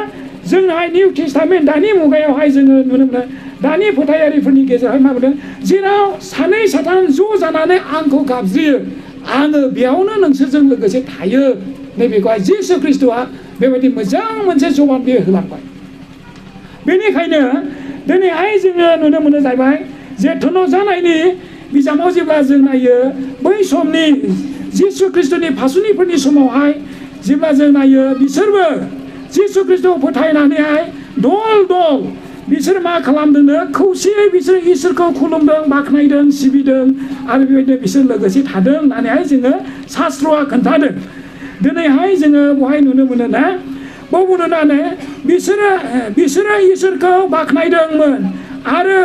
जोंहाय निउ टेस्टामेन्ट दानि मुगायावहाय जोङो नुनो मोनो दानि फोथायारिफोरनि गेजेरावहाय मा बुंदों जेराव सानै साथाम ज' जानानै आंखौ गाबज्रियो आङो बेयावनो नोंसोरजों लोगोसे थायो। नैबेखौहाय जिसु ख्रिस्ट'आ बेबायदि मोजां मोनसे जबान बियो होलांबाय। बेनिखायनो दिनैहाय जोङो नुनो मोनो जाहैबाय जे थोनजानायनि बिजाबाव जेब्ला जों नायो बै समनि जिसु ख्रिस्ट'नि फासुनिफोरनि समावहाय जेब्ला जों नायो बिसोरबो जिसु ख्रिस्ट'खौ फोथायनानैहाय दल दल बिसोर मा खालामदोंनो खौसेयै बिसोर इसोरखौ खुलुमदों बाख्नायदों सिबिदों आरो बेबायदिनो बिसोर लोगोसे थादों होननानैहाय जोङो शास्त्रआ खोन्थादों। दिनैहाय जोङो बहाय नुनो मोनो ना बुंनानै बिसोरो इसोरखौ बाख्नायदोंमोन आरो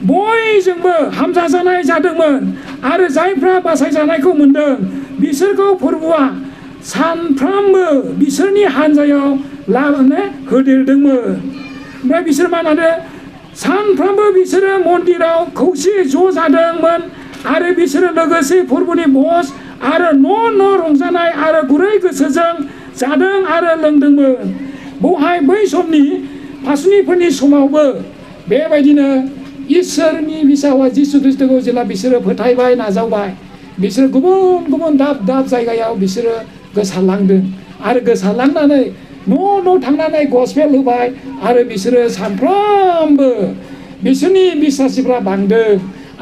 बयजोंबो हामजाजानाय जादोंमोन आरो जायफ्रा बासायजानायखौ मोनदों बिसोरखौ फोरबुआ सानफ्रामबो बिसोरनि हान्जायाव लाबोनो होदेरदोंमोन। ओमफ्राय बिसोर मा होनो सानफ्रामबो बिसोरो मन्दिराव खौसे ज' जादोंमोन आरो बिसोरो लोगोसे फोरबुनि भज आरो न' न' रंजानाय आरो गुरै गोसोजों जादों आरो लोंदोंमोन। बेवहाय बै समनि फासुनिफोरनि समावबो बेबायदिनो इसोरनि बिसावा जिसु ख्रिस्ट'खौ जेब्ला बिसोरो फोथायबाय नाजावबाय बिसोरो गुबुन गुबुन दाब दाब जायगायाव बिसोरो गोसारलांदों आरो गोसारलांनानै न' न' थांनानै गसपेल होबाय आरो बिसोरो सानफ्रोमबो बिसोरनि बिसासिफ्रा बांदों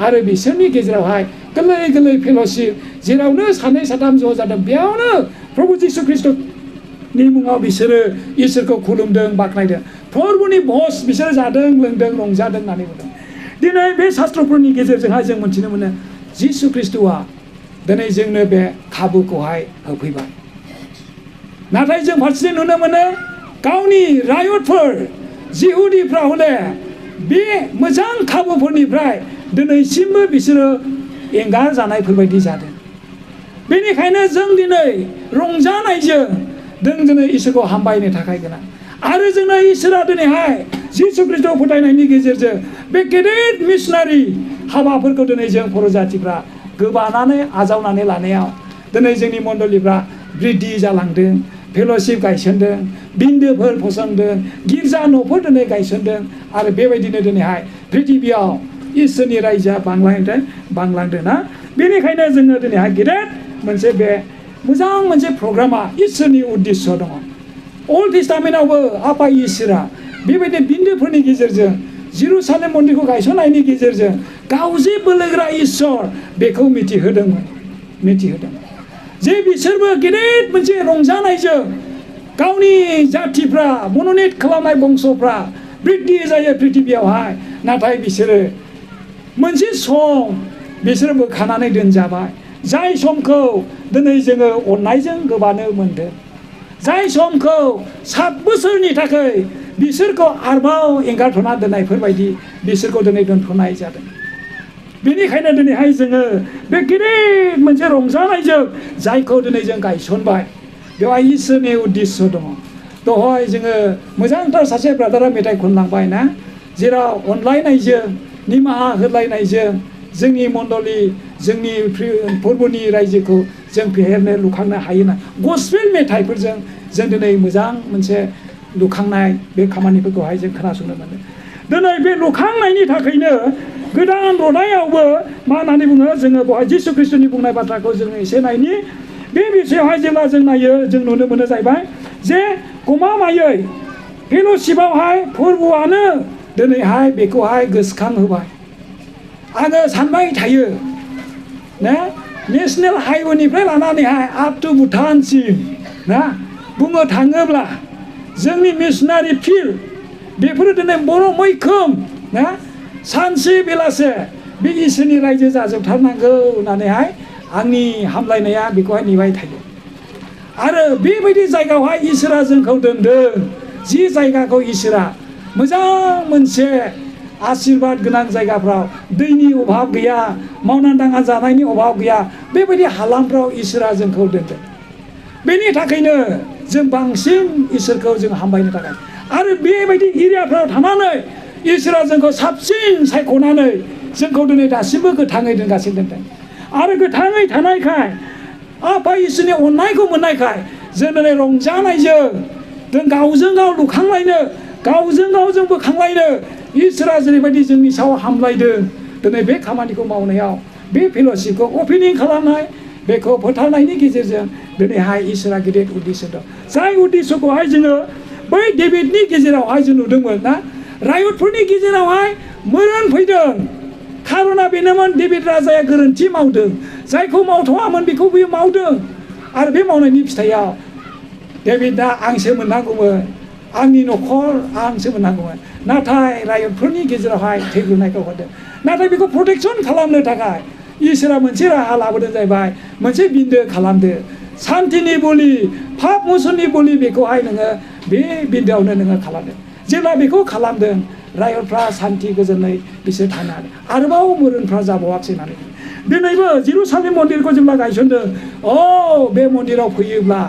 आरो बिसोरनि गेजेरावहाय गोरलै गोरलै फेल'शिप जेरावनो सानै साथाम ज' जादों बेयावनो प्रभु जिसु ख्रिस्ट'नि मुङाव बिसोरो इसोरखौ खुलुमदों बाख्नायदों फोरबुनि भज बिसोरो जादों लोंदों रंजादों होननानै बुंदों। दिनै बे शास्त्रफोरनि गेजेरजोंहाय जों मोन्थिनो मोनो जिसु ख्रिस्ट'आ दिनै जोंनो बे खाबुखौहाय होफैबाय। नाथाय जों फारसेथिं नुनो मोनो गावनि रायतफोर जिहुदिफ्रा हले बे मोजां खाबुफोरनिफ्राय दिनैसिमबो बिसोरो एंगार जानायफोरबायदि जादों। बेनिखायनो जों दिनै रंजानायजों जों दिनै इसोरखौ हामबायनो थाखाय गोनां आरो जोंनो इसोरा दिनैहाय जिसु ख्रिस्ट'खौ फोथायनायनि गेजेरजों बे गेदेर मिशनारि हाबाफोरखौ दिनै जों बर' जाथिफ्रा गोबानानै आजावनानै लानायाव दिनै जोंनि मण्डलिफ्रा बृद्धि जालांदों फेल'शिप गायसनदों बिन्दोफोर फसंदों गिर्जा न'फोर दिनै गायसनदों आरो बेबायदिनो दिनैहाय प्रिथिबियाव इसोरनि रायजोआ बांलांदों ना बेनिखायनो जोङो दिनैहाय गेदेर मोनसे बे मोजां मोनसे प्रग्रामा इसोरनि उद्देश्य दङ अल्ड टेस्टामेन्टआवबो आफा इसोरा बेबायदि बिन्दोफोरनि गेजेरजों जेरुसालेम मन्दिरखौ गायसननायनि गेजेरजों गाव जे बोलोग्रा इसोर बेखौ मिथिहोदोंमोन जे बिसोरबो गेदेर मोनसे रंजानायजों गावनि जाथिफ्रा मन'नित खालामनाय बंस'फ्रा बृद्धि जायो प्रिथिबियावहाय नाथाय बिसोरो मोनसे सम बिसोरो बोखानानै दोनजाबाय जाय समखौ दिनै जोङो अननायजों गोबानो मोनदों जाय समखौ 7 बोसोरनि थाखाय बिसोरखौ आरोबाव एंगारथ'ना दोननायफोरबायदि बिसोरखौ दिनै दोनथ'नाय जादों बेनिखायनो दिनैहाय जोङो बे गिदिर मोनसे रंजानायजों जायखौ दिनै जों गायसनबाय बेवहाय इसोरनि उद्देश्य दङ दहाय जोङो मोजांथार सासे ब्रादारा मेथाइ खनलांबाय ना जेराव अनलायनायजों निमाहा होलायनायजों जोंनि मण्डलि जोंनि फोरबोनि रायजोखौ जों फेहेरनो लुखांनो हायोना गस्पेल मेथाइफोरजों जों दिनै मोजां मोनसे लुखांनाय बे खामानिफोरखौहाय जों खोनासंनो मोनो दिनै बे लुखांनायनि थाखायनो गोदान रनायावबो मा होननानै बुङो जोङो बेवहाय जिसु ख्रिस्ट'नि बुंनाय बाथ्राखौ जोङो एसे नायनि बे बिषयावहाय जेब्ला जों नायो जों नुनो मोनो जाहैबाय जे गमामायै फेल'शिपआवहाय फोरबोआनो दिनैहाय बेखौहाय गोसोखांहोबाय आङो सानबाय थायो ना नेसनेल हाइवेनिफ्राय लानानैहाय आप टु भुटानसिम ना बुंनो थाङोब्ला जोंनि मिशनारि फिल्ड बेफोरो दिनै बर' मैखोम ना सानसे बेलासे बे इसोरनि रायजो जाजोबथारनांगौ होननानैहाय आंनि हामलायनाया बेखौहाय नेबाय थायो आरो बेबायदि जायगायावहाय इसोरा जोंखौ दोनदों जि जायगाखौ इसोरा मोजां मोनसे आशीर्बाद गोनां जायगाफ्राव दैनि अभाब गैया मावना दाङा जानायनि अभाब गैया बेबायदि हालामफ्राव इसोरा जोंखौ दोनदों बेनि थाखायनो जों बांसिन इसोरखौ जों हामबायनो थाखाय आरो बेबायदि एरियाफ्राव थानानै इसोरा जोंखौ साबसिन सायख'नानै जोंखौ दिनै दासिमबो गोथाङै दोनगासिनो दोनदों आरो गोथाङै थानायखाय आफा इसोरनि अननायखौ मोननायखाय जों दिनै रंजानायजों जों गावजों गाव लुखांलायनो गावजों गाव जों बोखांलायनो इसोरा जेरैबायदि जोंनि सायाव हामलायदों दिनै बे खामानिखौ मावनायाव बे फेल'शिपखौ अपेनिं खालामनाय बेखौ फोथारनायनि गेजेरजों दिनैहाय इसोरा गिदिर उद्देश्य दं जाय उद्देश्यखौहाय जोङो बै डेभिडनि गेजेरावहाय जों नुदोंमोन ना रायतफोरनि गेजेरावहाय मोरोन फैदों खारना बेनोमोन डेभिड राजाया गोरोन्थि मावदों जायखौ मावथ'वामोन बेखौ बियो मावदों आरो बे मावनायनि फिथाइयाव डेभिडआ आंसो मोननांगौमोन आंनि न'खर आंसो मोननांगौमोन नाथाय रायतफोरनि गेजेरावहाय थैग्रोनायखौ होदों नाथाय बेखौ प्रटेक्सन खालामनो थाखाय इसोरा मोनसे राहा लाबोदों जाहैबाय मोनसे बिन्दो खालामदो सान्तिनि बोलि पाप मोसननि बोलि बेखौहाय नोङो बे बिन्दोआवनो नोङो खालामदो जेब्ला बेखौ खालामदों रायतफ्रा सान्ति गोजोनै बिसोर थानो हादों आरोबाव मोरोनफ्रा जाबावाखसै होननानै दिनैबो जेरुसालेम मन्दिरखौ जेब्ला गायसनदों बे मन्दिराव फैयोब्ला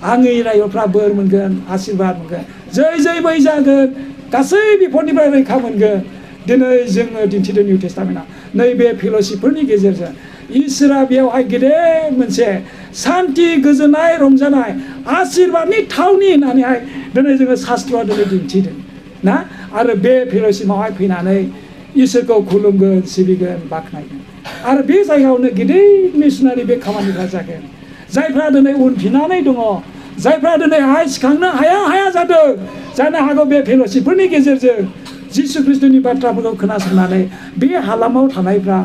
आंनि रायतफ्रा बोर मोनगोन आशीर्बाद मोनगोन जै बै जागोन गासै बिपदनिफ्राय रैखा मोनगोन दिनै जोङो दिन्थिदों निउ टेस्टामेन्टआव नैबे फेल'शिपफोरनि गेजेरजों इसोरा बेयावहाय गेदेर मोनसे सान्ति गोजोननाय रंजानाय आशीर्बादनि थावनि होननानैहाय दिनै जोङो शास्त्रआ दिनै दिन्थिदों ना आरो बे फेल'शिपआवहाय फैनानै इसोरखौ खुलुमगोन सिबिगोन बाख्नायगोन आरो बे जायगायावनो गिदिर मिशनारि बे खामानिफ्रा जागोन जायफ्रा दिनै उनफिननानै दङ जायफ्रा दिनैहाय सिखांनो हाया जादों जानो हागौ बे फेल'शिपफोरनि गेजेरजों जिसु ख्रिस्ट'नि बाथ्राफोरखौ खोनासंनानै बे हालामाव थानायफ्रा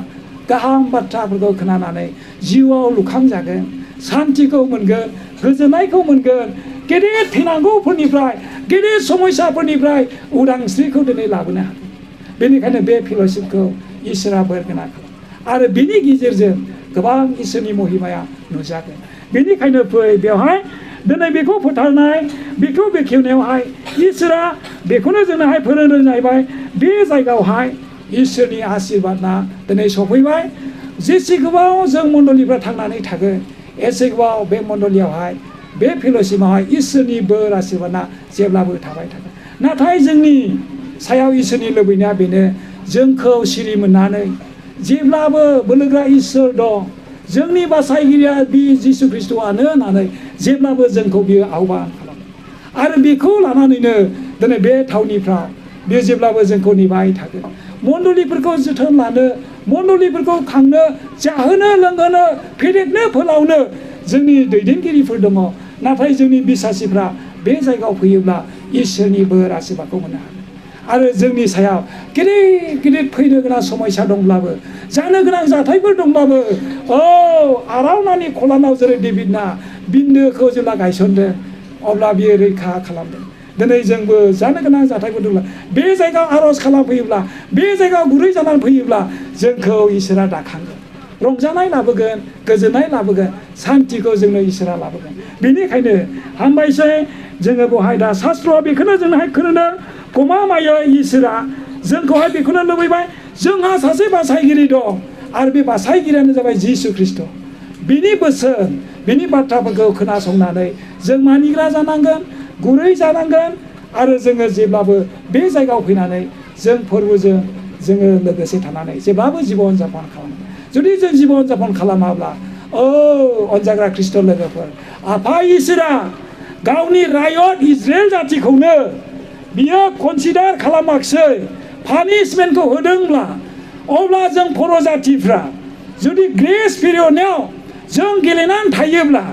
गाहाम बाथ्राफोरखौ खोनानानै जिउआव लुखांजागोन सान्तिखौ मोनगोन गोजोननायखौ मोनगोन गेदेर थैनांगौफोरनिफ्राय गेदेर समस्याफोरनिफ्राय उदांस्रिखौ दिनै लाबोनो हागोन बेनिखायनो बे फेल'शिपखौ इसोरा बोर गोनां खालाम आरो बेनि गेजेरजों गोबां इसोरनि महिमाया नुजागोन बेनिखायनो फै बेवहाय दिनै बेखौ फोथारनाय बेखौ बेखेवनायावहाय इसोरा बेखौनो जोंनोहाय फोरोंदों जाहैबाय बे जायगायावहाय इसोरनि आशीर्बादा दिनै सफैबाय जेसे गोबाव जों मण्डलिफ्रा थांनानै थागोन एसे गोबाव बे मण्डलियावहाय बे फेल'शिपआवहाय इसोरनि बोर आशीर्बादा जेब्लाबो थाबाय थागोन नाथाय जोंनि सायाव इसोरनि लुबैनाया बेनो जोंखौ सिरि मोननानै जेब्लाबो बोलोग्रा इसोर दं जोंनि बासायगिरिया बि जिसु ख्रिस्ट'आनो होननानै जेब्लाबो जोंखौ बियो आह्वान खालामो आरो बेखौ लानानैनो दिनै बे थावनिफ्राव बियो जेब्लाबो जोंखौ नेबाय थागोन मण्डलिफोरखौ जोथोन लानो मण्डलिफोरखौ खांनो जाहोनो लोंहोनो फेदेरनो फोलावनो जोंनि दैदेनगिरिफोर दङ नाथाय जोंनि बिसासिफ्रा बे जायगायाव फैयोब्ला इसोरनि बोर आशीर्बादखौ मोननो हागोन आरो जोंनि सायाव गिदिर गिदिर फैनो गोनां समस्या दंब्लाबो जानो गोनां जाथायफोर दंब्लाबो आरावनानि खलानाव जेरै डेभिडना बिन्दोखौ जेब्ला गायसनदों अब्ला बियो रैखा खालामदों दिनै जोंबो जानो गोनां जाथायफोर दंब्ला बे जायगायाव आर'ज खालामफैयोब्ला बे जायगायाव गुरै जानानै फैयोब्ला जोंखौ इसोरा दाखांगोन रंजानाय लाबोगोन गोजोननाय लाबोगोन सान्थिखौ जोंनो इसोरा लाबोगोन बेनिखायनो हामबायसै जोङो बेवहाय दा शास्त्रआ बेखौनो जोंहाय खोनादों गमामायो इसोरा जोंखौहाय बेखौनो लुबैबाय जोंहा सासे बासायगिरि दं आरो बे बासायगिरियानो जाबाय जिसु ख्रिस्ट' बिनि बोसोन बिनि बाथ्राफोरखौ खोनासंनानै जों मानिग्रा जानांगोन गुरै जानांगोन आरो जोङो जेब्लाबो बे जायगायाव फैनानै जों फोरबोजों जोङो लोगोसे थानानै जेब्लाबो जिबन जापन खालामो जुदि जों जिबन जापन खालामाब्ला अनजाग्रा ख्रिस्ट' लोगोफोर आफा इसोरा गावनि रायत इजराइल जातिखौनो बियो कनसिडार खालामाखिसै पानिशमेन्टखौ होदोंब्ला अब्ला जों बर' जातिफ्रा जुदि ग्रेस पिरियडआव जों गेलेनानै थायोब्ला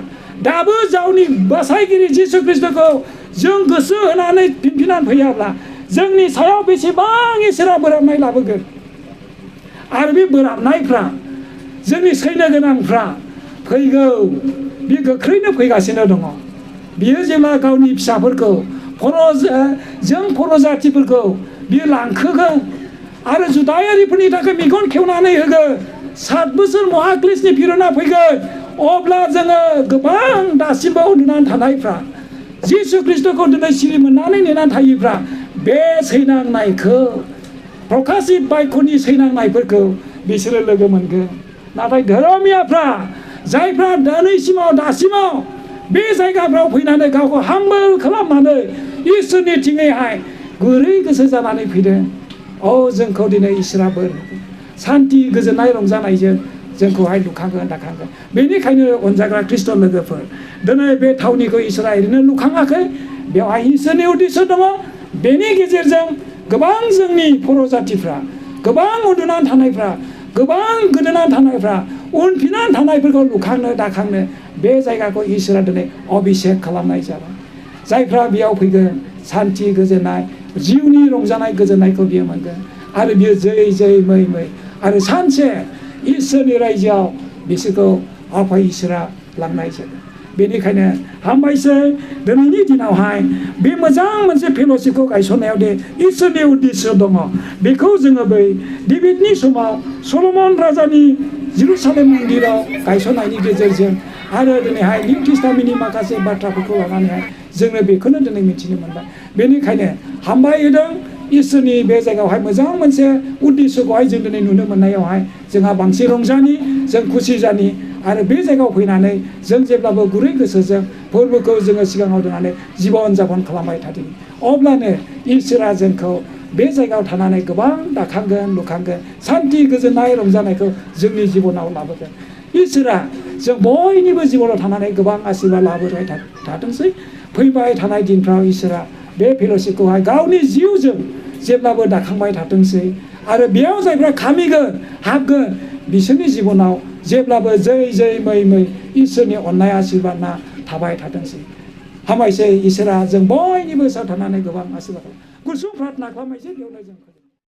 दाबो गावनि बासायगिरि जिसु ख्रिस्ट'खौ जों गोसो होनानै दिन्थिनानै फैयाब्ला जोंनि सायाव बेसेबां इसोरा बोराबनाय लाबोगोन आरो बे बोराबनायफ्रा जोंनि सैनो गोनांफ्रा फैगौ बे गोख्रैनो फैगासिनो दङ बियो जेब्ला गावनि फिसाफोरखौ जों बर' जातिफोरखौ बियो लांखोगोन आरो जुदायारिफोरनि थाखाय मेगन खेवनानै होगोन 7 बोसोर महाक्लेशनि फिरना फैगोन अब्ला जोङो गोबां दासिमबो उन्दुनानै थानायफ्रा जिसु ख्रिस्ट'खौ दिनै सिरि मोननानै नेनानै थायोफ्रा बे सैनांनायखौ प्रकाशित बायख'नि सैनांनायफोरखौ बिसोरो लोगो मोनगोन नाथाय धोरोमियाफ्रा जायफ्रा दासिमाव बे जायगाफ्राव फैनानै गावखौ हाम्बोल खालामनानै इसोरनि थिङैहाय गुरै गोसो जानानै फैदों जोंखौ दिनै इसोरा बोर सान्थि गोजोननाय रंजानायजों जोंखौहाय लुखांगोन दाखांगोन बेनिखायनो अनजाग्रा ख्रिस्ट' लोगोफोर दिनै बे थावनिखौ इसोरा ओरैनो लुखाङाखै बेवहाय इसोरनि उद्देश्य दङ बेनि गेजेरजों गोबां जोंनि बर' जातिफ्रा गोबां उन्दुनानै थानायफ्रा गोबां गोदोनानै थानायफ्रा उनफिननानै थानायफोरखौ लुखांनो दाखांनो बे जायगाखौ इसोरा दिनै अभिषेक खालामनाय जाबाय जायफ्रा बेयाव फैगोन सान्थि गोजोननाय जिउनि रंजानाय गोजोननायखौ बियो मोनगोन आरो बियो जै जै मै आरो सानसे इसोरनि रायजोआव बिसोरखौ आफा इसोरा लांनाय जागोन बेनिखायनो हामबायसै दिनैनि दिनावहाय बे मोजां मोनसे फेल'शिपखौ गायसननायाव दे इसोरनि उद्देश्य दङ बेखौ जोङो बै डेभिडनि समाव सल'मन राजानि जेरुसालेम मन्दिराव गायसननायनि गेजेरजों आरो दिनैहाय निउ टेस्टामेन्टनि माखासे बाथ्राफोरखौ लानानैहाय जोङो बेखौनो दिनै मिथिनो मोनबाय बेनिखायनो हामबाय होदों इसोरनि बे जायगायावहाय मोजां मोनसे उद्देश्यखौहाय जों दिनै नुनो मोननायावहाय जोंहा बांसिन रंजानि जों खुसि जानि आरो बे जायगायाव फैनानै जों जेब्लाबो गुरै गोसोजों फोरबोखौ जोङो सिगाङाव दोननानै जिबन जापन खालामबाय थादों अब्लानो इसोरा जोंखौ बे जायगायाव थानानै गोबां दाखांगोन लुखांगोन सान्थि गोजोननाय रंजानायखौ जोंनि जिबनाव लाबोगोन इसोरा जों बयनिबो जिबनाव थानानै गोबां आशीर्बाद लाबोबाय थाथोंसै फैबाय थानाय दिनफ्राव इसोरा बे फेल'शिपखौहाय गावनि जिउजों जेब्लाबो दाखांबाय थाथोंसै आरो बेयाव जायफ्रा खामिगोन हाबगोन बिसोरनि जिबनाव जेब्लाबो जै जै मै इसोरनि अननाय आशीर्बादना थाबाय थाथोंसै हामबायसै इसोरा जों बयनिबो सायाव थानानै गोबां आशीर्बाद गुसुं प्रार्थना खालामनायसै बेयावनो जों